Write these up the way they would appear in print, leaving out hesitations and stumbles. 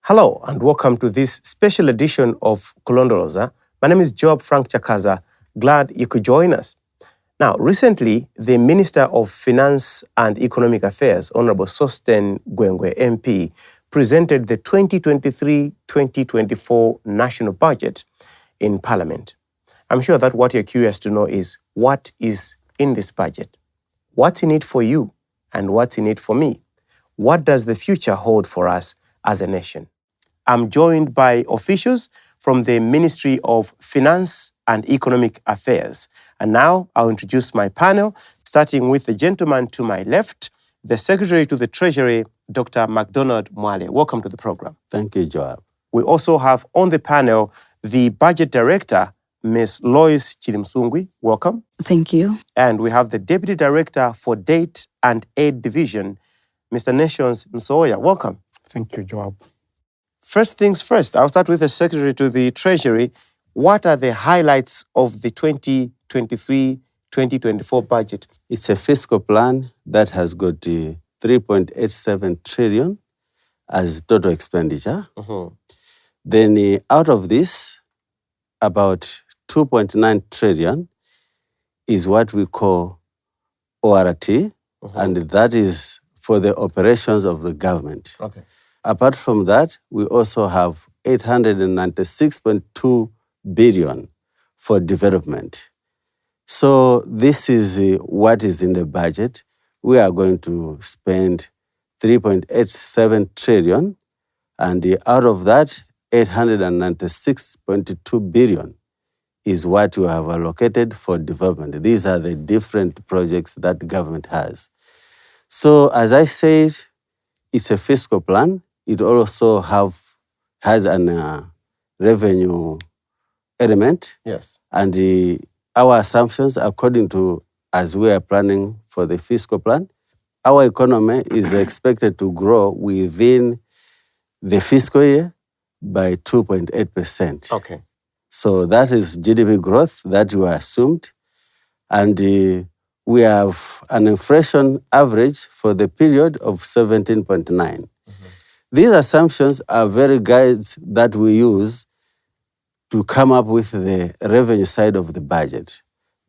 Hello and welcome to this special edition of Kulondoloza. My name is Job Frank Chakaza. Glad you could join us. Now, recently, the Minister of Finance and Economic Affairs, Honorable Sosten Gwengwe MP, presented the 2023-2024 national budget in Parliament. I'm sure that what you're curious to know is what is in this budget? What's in it for you and what's in it for me? What does the future hold for us as a nation? I'm joined by officials from the Ministry of Finance and Economic Affairs. And now I'll introduce my panel, starting with the gentleman to my left, the Secretary to the Treasury, Dr. MacDonald Mwale. Welcome to the program. Thank you, Joab. We also have on the panel the Budget Director, Ms. Lois Chilimsungwi. Welcome. Thank you. And we have the Deputy Director for Date and Aid Division, Mr. Nations Msoya. Welcome. Thank you, Joab. First things first, I'll start with the Secretary to the Treasury. What are the highlights of the 2023-2024 budget? It's a fiscal plan that has got 3.87 trillion as total expenditure. Then out of this, about 2.9 trillion is what we call ORT, and that is for the operations of the government. Okay. Apart from that, we also have 896.2 billion for development. So this is what is in the budget. We are going to spend 3.87 trillion, and out of that, 896.2 billion is what we have allocated for development. These are the different projects that the government has. So as I said, it's a fiscal plan. It also has an revenue element. Yes. And our assumptions, according to as we are planning for the fiscal plan, our economy is expected to grow within the fiscal year by 2.8%. Okay. So that is GDP growth that we assumed. And we have an inflation average for the period of 17.9. These assumptions are very guides that we use to come up with the revenue side of the budget.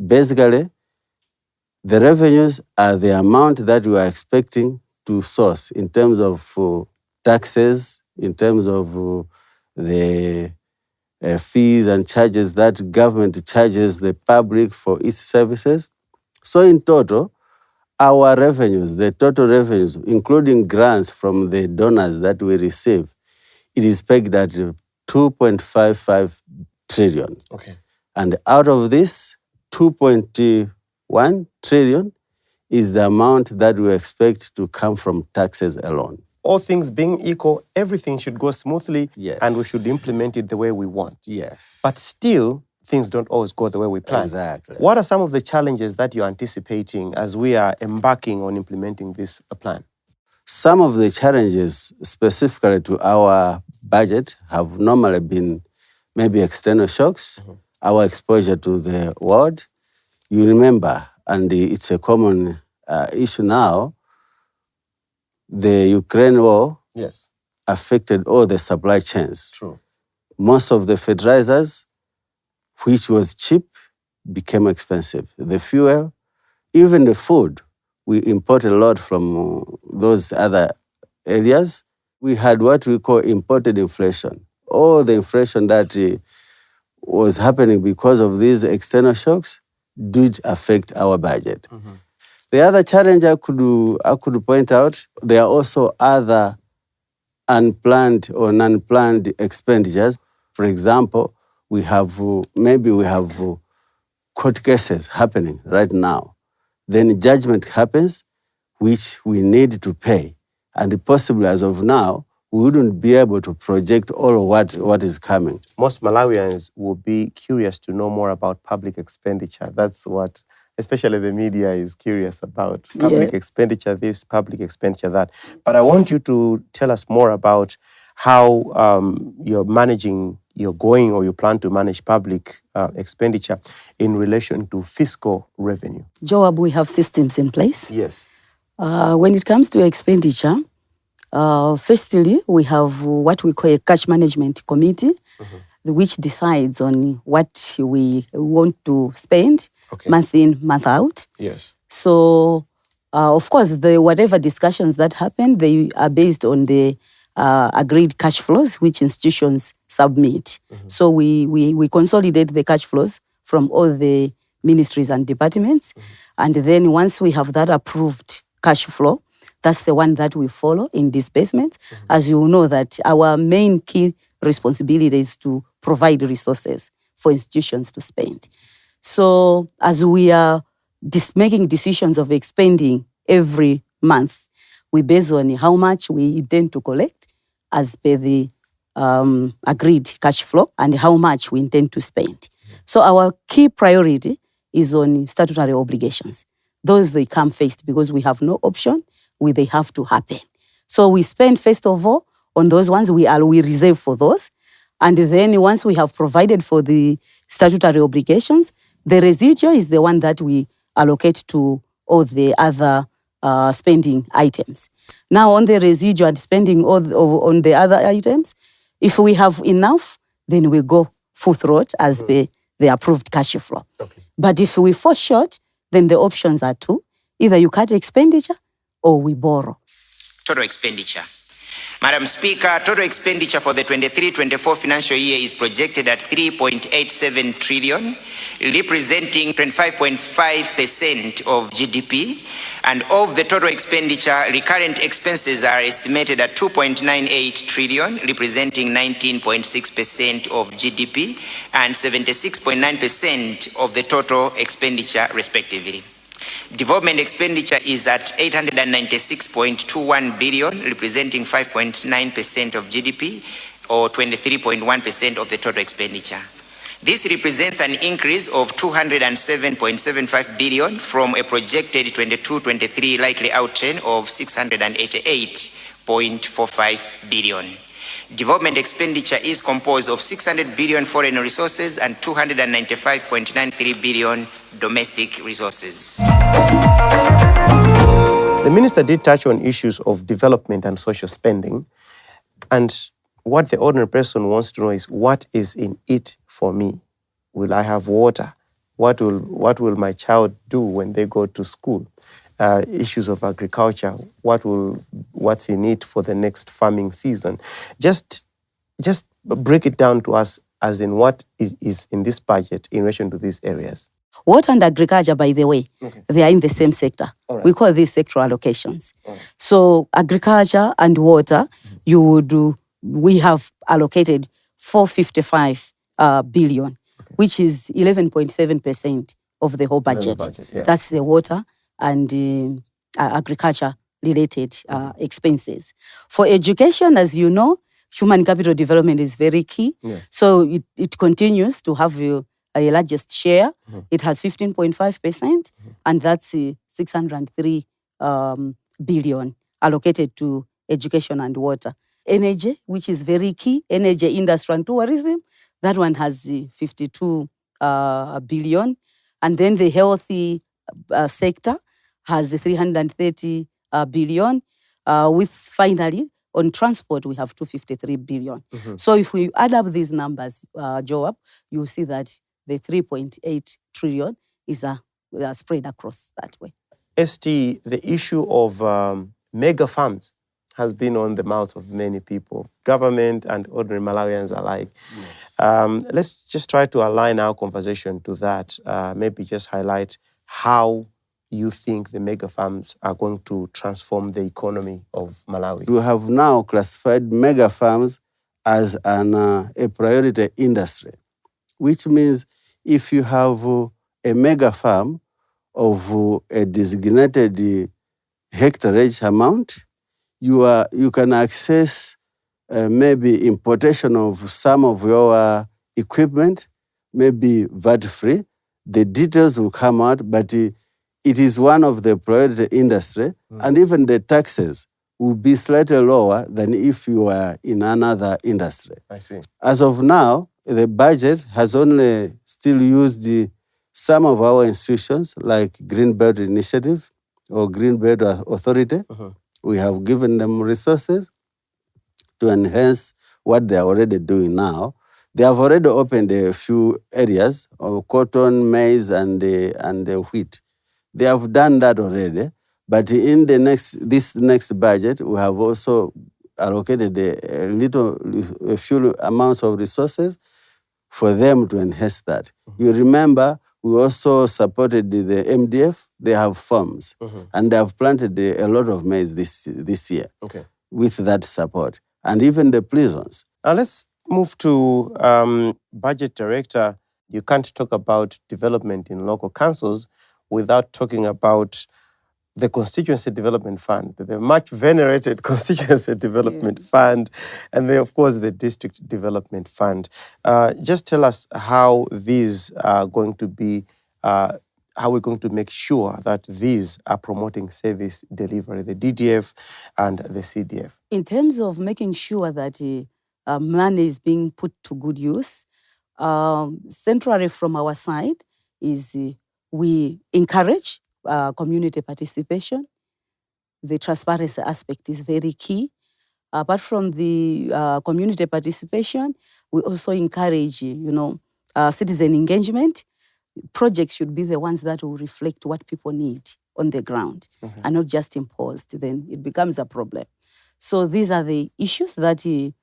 Basically, the revenues are the amount that we are expecting to source in terms of taxes, in terms of the fees and charges that government charges the public for its services. So in total, our revenues, the total revenues, including grants from the donors that we receive, it is pegged at 2.55 trillion. Okay. And out of this, 2.1 trillion is the amount that we expect to come from taxes alone. All things being equal, everything should go smoothly, Yes. and we should implement it the way we want. Yes. But still, things don't always go the way we plan. Exactly. What are some of the challenges that you're anticipating as we are embarking on implementing this plan? Some of the challenges specifically to our budget have normally been maybe external shocks, our exposure to the world. You remember, and it's a common issue now, the Ukraine war Yes. affected all the supply chains. True. Most of the fertilizers, which was cheap, became expensive. The fuel, even the food, we import a lot from those other areas. We had what we call imported inflation. All the inflation that was happening because of these external shocks did affect our budget. The other challenge I could point out, there are also other unplanned or non-planned expenditures. For example, we have court cases happening right now. Then judgment happens, which we need to pay. And possibly as of now, we wouldn't be able to project all of what is coming. Most Malawians will be curious to know more about public expenditure. That's what, especially the media, is curious about. Public expenditure this, public expenditure that. But I want you to tell us more about how you're managing, you're going or you plan to manage public expenditure in relation to fiscal revenue. Joab, we have systems in place. Yes. When it comes to expenditure, firstly, we have what we call a cash management committee, which decides on what we want to spend month in, month out. Yes. So, of course, whatever discussions that happen, they are based on the agreed cash flows which institutions submit. So we consolidate the cash flows from all the ministries and departments. And then once we have that approved cash flow, that's the one that we follow in disbursements. As you know that our main key responsibility is to provide resources for institutions to spend. So as we are making decisions of expending every month, we base on how much we intend to collect as per the agreed cash flow and how much we intend to spend. So our key priority is on statutory obligations. Those, they come first because we have no option. They have to happen. So we spend first of all on those ones, we reserve for those. And then once we have provided for the statutory obligations, the residual is the one that we allocate to all the other spending items. Now on the residual and spending on the other items, if we have enough, then we go full throat as per the approved cash flow. But if we fall short, then the options are two. Either you cut expenditure or we borrow. Total expenditure. Madam Speaker, total expenditure for the 23-24 financial year is projected at 3.87 trillion, representing 25.5% of GDP. And of the total expenditure, recurrent expenses are estimated at 2.98 trillion, representing 19.6% of GDP and 76.9% of the total expenditure, respectively. Development expenditure is at 896.21 billion, representing 5.9% of GDP or 23.1% of the total expenditure. This represents an increase of 207.75 billion from a projected 22-23 likely outturn of 688.45 billion. Development expenditure is composed of 600 billion foreign resources and 295.93 billion domestic resources. The minister did touch on issues of development and social spending. And what the ordinary person wants to know is, what is in it for me? Will I have water? What will my child do when they go to school? Issues of agriculture, what's in it for the next farming season? Just break it down to us as in what is in this budget in relation to these areas. Water and agriculture, by the way, they are in the same sector. Right. We call these sectoral allocations. Right. So agriculture and water, we have allocated 455 billion, which is 11.7% of the whole budget. That's the water and agriculture-related expenses. For education, as you know, human capital development is very key. Yes. So it continues to have a largest share. It has 15.5%, and that's 603 billion allocated to education and water. Energy, which is very key, energy, industry and tourism, that one has 52 billion. And then the healthy sector has 330 billion. With finally, on transport, we have 253 billion. So if we add up these numbers, Joab, you see that the 3.8 trillion is spread across that way. ST, the issue of mega farms has been on the mouths of many people, government and ordinary Malawians alike. Yes. Let's just try to align our conversation to that. Maybe just highlight how you think the mega farms are going to transform the economy of Malawi. We have now classified mega farms as a priority industry, which means if you have a mega farm of a designated hectareage amount, you can access maybe importation of some of your equipment, maybe VAT-free. The details will come out, but it is one of the priority industry, and even the taxes will be slightly lower than if you were in another industry. I see. As of now, the budget has only still used some of our institutions like Green Belt Initiative or Green Belt Authority. We have given them resources to enhance what they are already doing now. They have already opened a few areas of cotton, maize, and wheat. They have done that already. But in this next budget, we have also allocated a few amounts of resources for them to enhance that. You remember, we also supported the MDF. They have farms, and they have planted a lot of maize this year with that support, and even the prisons. Now let's move to Budget Director. You can't talk about development in local councils without talking about the Constituency Development Fund, the much venerated Constituency Development Fund, and then, of course, the District Development Fund. Just tell us how these are going to be, how we're going to make sure that these are promoting service delivery, the DDF and the CDF. In terms of making sure that money is being put to good use, centrally from our side is we encourage community participation. The transparency aspect is very key. Apart from the community participation, we also encourage, citizen engagement. Projects should be the ones that will reflect what people need on the ground and not just imposed. Then it becomes a problem. So these are the issues that we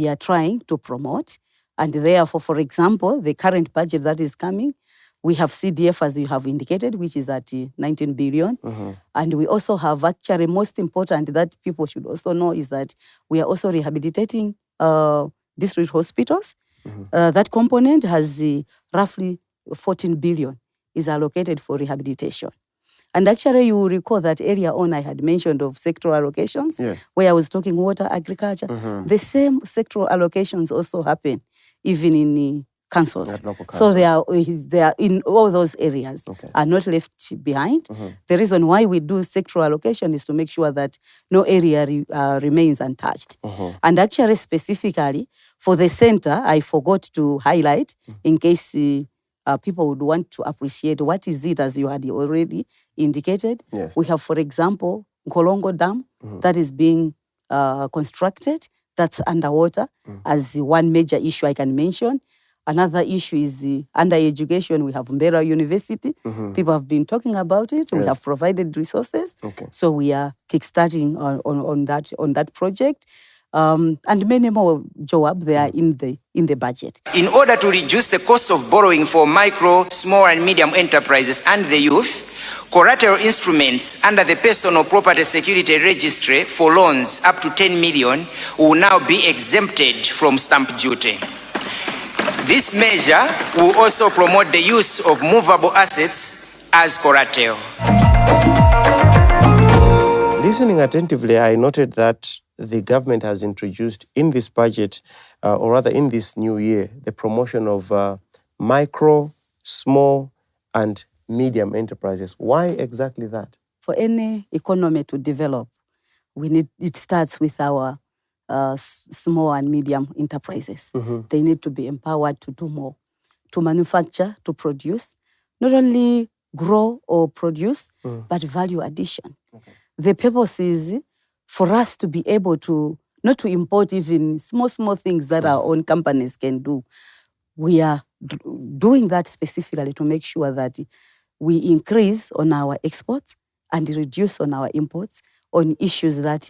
are trying to promote. And therefore, for example, the current budget that is coming, we have CDF, as you have indicated, which is at 19 billion. And we also have, actually, most important that people should also know is that we are also rehabilitating district hospitals. That component has roughly 14 billion is allocated for rehabilitation. And actually, you will recall that earlier on I had mentioned of sectoral allocations, where I was talking water, agriculture. The same sectoral allocations also happen even in councils. So they are in all those areas, are not left behind. The reason why we do sectoral allocation is to make sure that no area remains untouched. And actually, specifically for the center, I forgot to highlight in case people would want to appreciate what is it, as you had already indicated. We have, for example, Nkolongo Dam that is being constructed, that's underwater, as one major issue I can mention. Another issue is under education. We have Mbeera University. People have been talking about it. We have provided resources. So we are kickstarting on that project. And many more, Joab, they are in the budget. In order to reduce the cost of borrowing for micro, small and medium enterprises and the youth, collateral instruments under the Personal Property Security Registry for loans up to 10 million will now be exempted from stamp duty. This measure will also promote the use of movable assets as collateral. Listening attentively, I noted that the government has introduced in this budget, or rather in this new year, the promotion of micro, small, and medium enterprises. Why exactly that? For any economy to develop, it starts with our small and medium enterprises. They need to be empowered to do more, to manufacture, to produce, not only grow or produce, but value addition. The purpose is for us to be able to, not to import even small things that our own companies can do. We are doing that specifically to make sure that we increase on our exports and reduce on our imports on issues that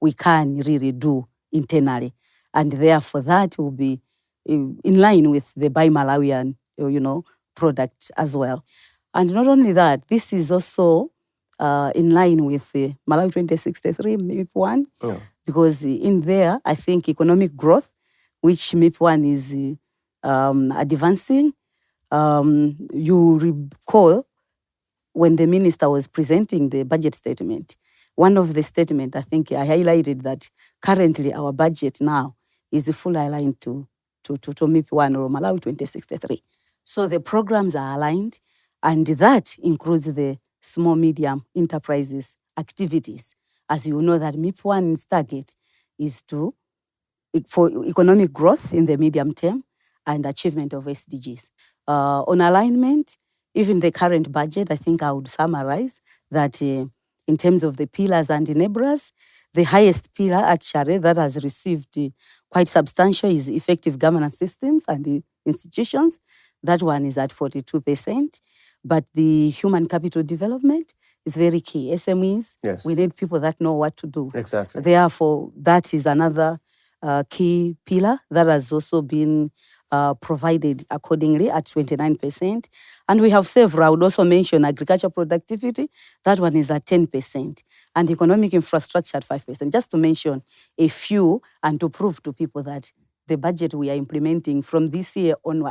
we can really do internally. And therefore that will be in line with the Buy Malawian, product as well. And not only that, this is also in line with the Malawi 2063 MIP1, because in there, I think economic growth, which MIP1 is advancing. You recall when the minister was presenting the budget statement, one of the statement, I think I highlighted that currently our budget now is fully aligned to MIP1 or Malawi 2063. So the programs are aligned, and that includes the small medium enterprises activities. As you know, that MIP1's target is for economic growth in the medium term and achievement of SDGs. On alignment, even the current budget, I think I would summarize that in terms of the pillars and enablers, the highest pillar actually that has received quite substantial is effective governance systems and institutions. That one is at 42%. But the human capital development is very key. SMEs, Yes. we need people that know what to do. Exactly. Therefore, that is another key pillar that has also been provided accordingly at 29%. And we have several. I would also mention agriculture productivity. That one is at 10%. And economic infrastructure at 5%. Just to mention a few and to prove to people that the budget we are implementing from this year on,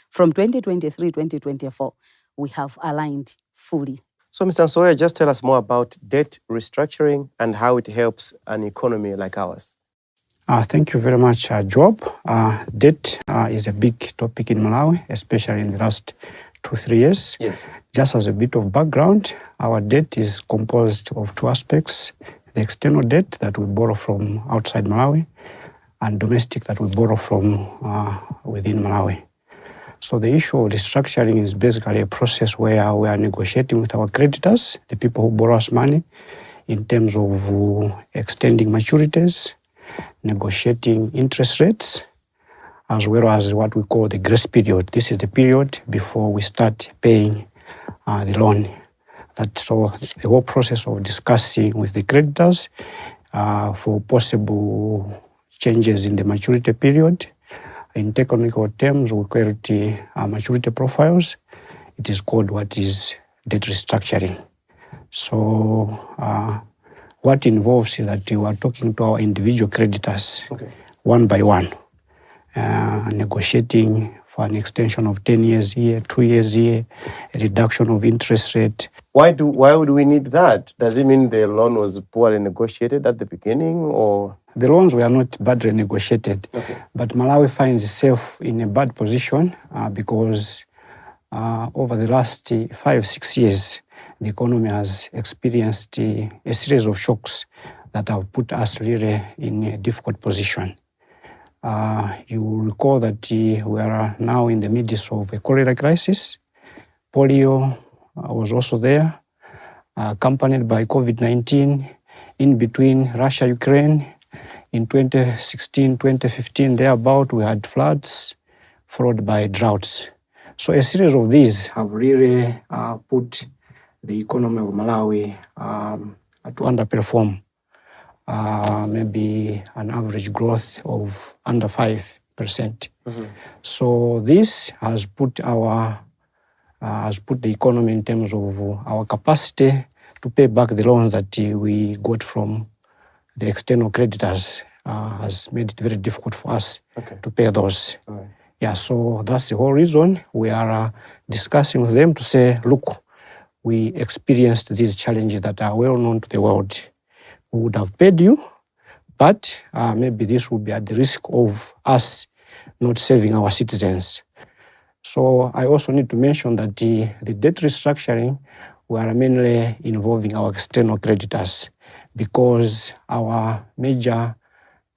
from 2023, 2024, we have aligned fully. So, Mr. Nsoya, just tell us more about debt restructuring and how it helps an economy like ours. Thank you very much, Job. Debt is a big topic in Malawi, especially in the last 2-3 years. Yes. Just as a bit of background, our debt is composed of two aspects: the external debt that we borrow from outside Malawi, and domestic that we borrow from within Malawi. So the issue of restructuring is basically a process where we are negotiating with our creditors, the people who borrow us money, in terms of extending maturities, negotiating interest rates, as well as what we call the grace period. This is the period before we start paying the loan. So the whole process of discussing with the creditors for possible changes in the maturity period. In technical terms, we call it maturity profiles. It is called what is debt restructuring. So what involves is that you are talking to our individual creditors, one by one, negotiating for an extension of 10 years here, 2 years here, a reduction of interest rate. Why would we need that? Does it mean the loan was poorly negotiated at the beginning, or? The loans were not badly negotiated, but Malawi finds itself in a bad position because over the last 5-6 years, the economy has experienced a series of shocks that have put us really in a difficult position. You will recall that we are now in the midst of a cholera crisis. Polio was also there, accompanied by COVID-19. In between Russia, Ukraine, in 2016, 2015, thereabout, we had floods followed by droughts. So a series of these have really put the economy of Malawi to underperform, maybe an average growth of under 5%. So this has put the economy in terms of our capacity to pay back the loans that we got from the external creditors has made it very difficult for us to pay those. Yeah, so that's the whole reason we are discussing with them to say, look, we experienced these challenges that are well known to the world. We would have paid you, but maybe this would be at the risk of us not saving our citizens. So I also need to mention that the debt restructuring, we are mainly involving our external creditors because our major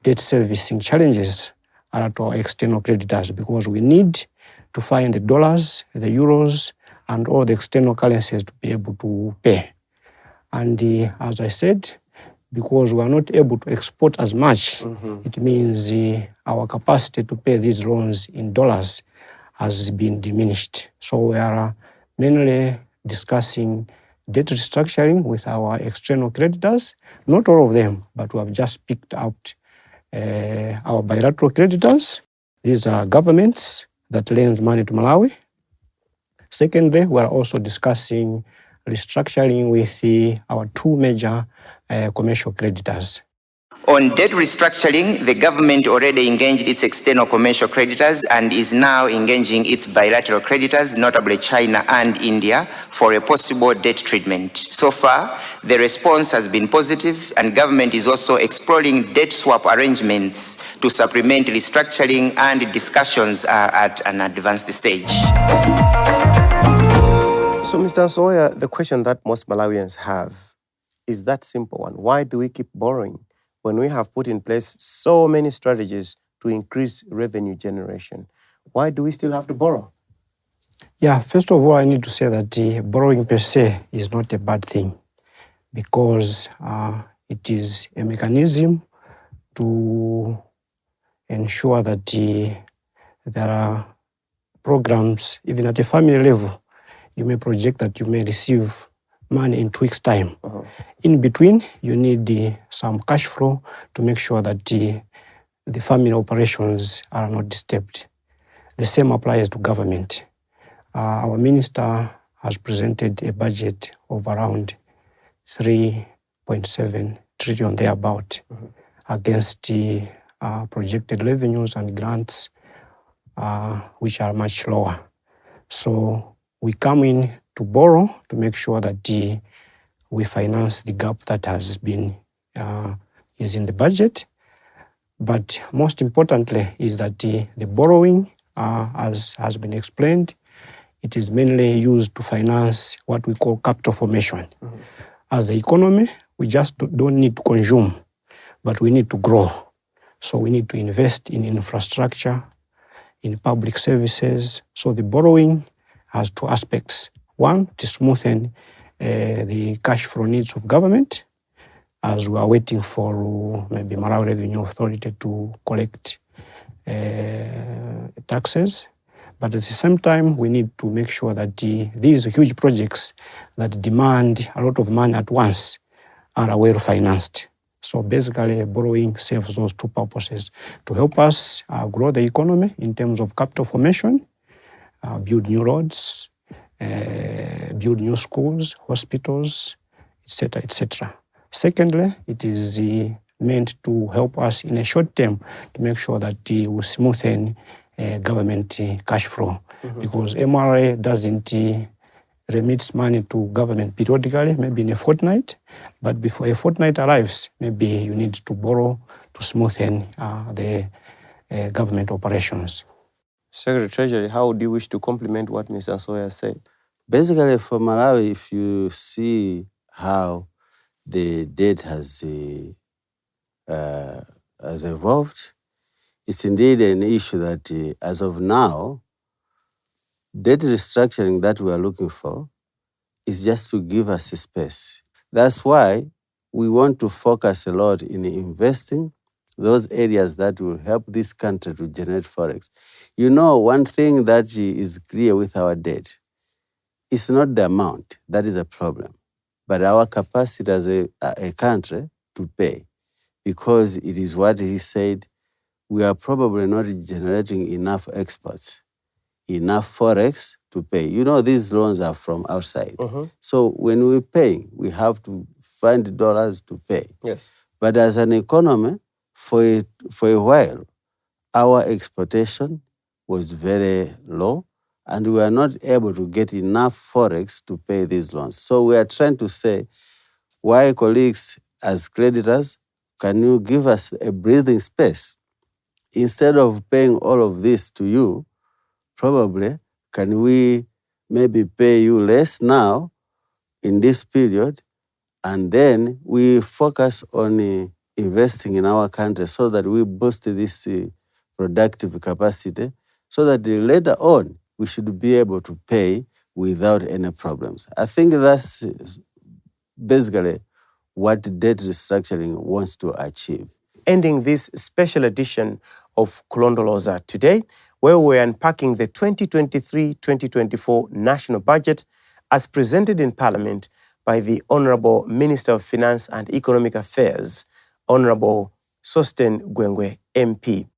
debt servicing challenges are to our external creditors, because we need to find the dollars, the euros, and all the external currencies to be able to pay. And as I said, because we are not able to export as much, it means our capacity to pay these loans in dollars has been diminished. So we are mainly discussing debt restructuring with our external creditors. Not all of them, but we have just picked out our bilateral creditors. These are governments that lends money to Malawi. Secondly, we are also discussing restructuring with our two major commercial creditors. On debt restructuring, the government already engaged its external commercial creditors and is now engaging its bilateral creditors, notably China and India, for a possible debt treatment. So far, the response has been positive, and government is also exploring debt swap arrangements to supplement restructuring, and discussions are at an advanced stage. So, Mr. Nsoya, the question that most Malawians have is that simple one. Why do we keep borrowing when we have put in place so many strategies to increase revenue generation? Why do we still have to borrow? Yeah, first of all, I need to say that borrowing per se is not a bad thing, because it is a mechanism to ensure that there are programs, even at a family level. You may project that you may receive money in 2 weeks' time. In between, you need some cash flow to make sure that the family operations are not disturbed. The same applies to government. Our minister has presented a budget of around 3.7 trillion thereabout against the projected revenues and grants, which are much lower. So we come in to borrow to make sure that we finance the gap that has been is in the budget. But most importantly is that the borrowing, as has been explained, it is mainly used to finance what we call capital formation. As the economy, we just don't need to consume, but we need to grow. So we need to invest in infrastructure, in public services. So the borrowing has two aspects. One, to smoothen the cash flow needs of government, as we are waiting for maybe Malawi Revenue Authority to collect taxes. But at the same time, we need to make sure that these huge projects that demand a lot of money at once are well financed. So basically, borrowing serves those two purposes: to help us grow the economy in terms of capital formation, build new roads, build new schools, hospitals, etc., etc. Secondly, it is meant to help us in a short term to make sure that we smoothen government cash flow, because MRA doesn't remits money to government periodically, maybe in a fortnight, but before a fortnight arrives, maybe you need to borrow to smoothen the government operations. Secretary Treasury, how do you wish to complement what Mr. Nsoya said? Basically, for Malawi, if you see how the debt has evolved, it's indeed an issue that, as of now, debt restructuring that we are looking for is just to give us a space. That's why we want to focus a lot in investing those areas that will help this country to generate forex. You know, one thing that is clear with our debt, it's not the amount that is a problem, but our capacity as a country to pay, because it is what he said, we are probably not generating enough exports, enough forex to pay. You know, these loans are from outside. So when we pay, we have to find dollars to pay. Yes. But as an economy, for a while, our exportation was very low, and we are not able to get enough forex to pay these loans. So we are trying to say, why, colleagues, as creditors, can you give us a breathing space? Instead of paying all of this to you, probably, can we maybe pay you less now in this period, and then we focus on investing in our country so that we boost this productive capacity, so that later on we should be able to pay without any problems. I think that's basically what debt restructuring wants to achieve. Ending this special edition of Kulondoloza today, where we're unpacking the 2023-2024 national budget as presented in Parliament by the Honorable Minister of Finance and Economic Affairs, Honorable Sosten Gwengwe, MP.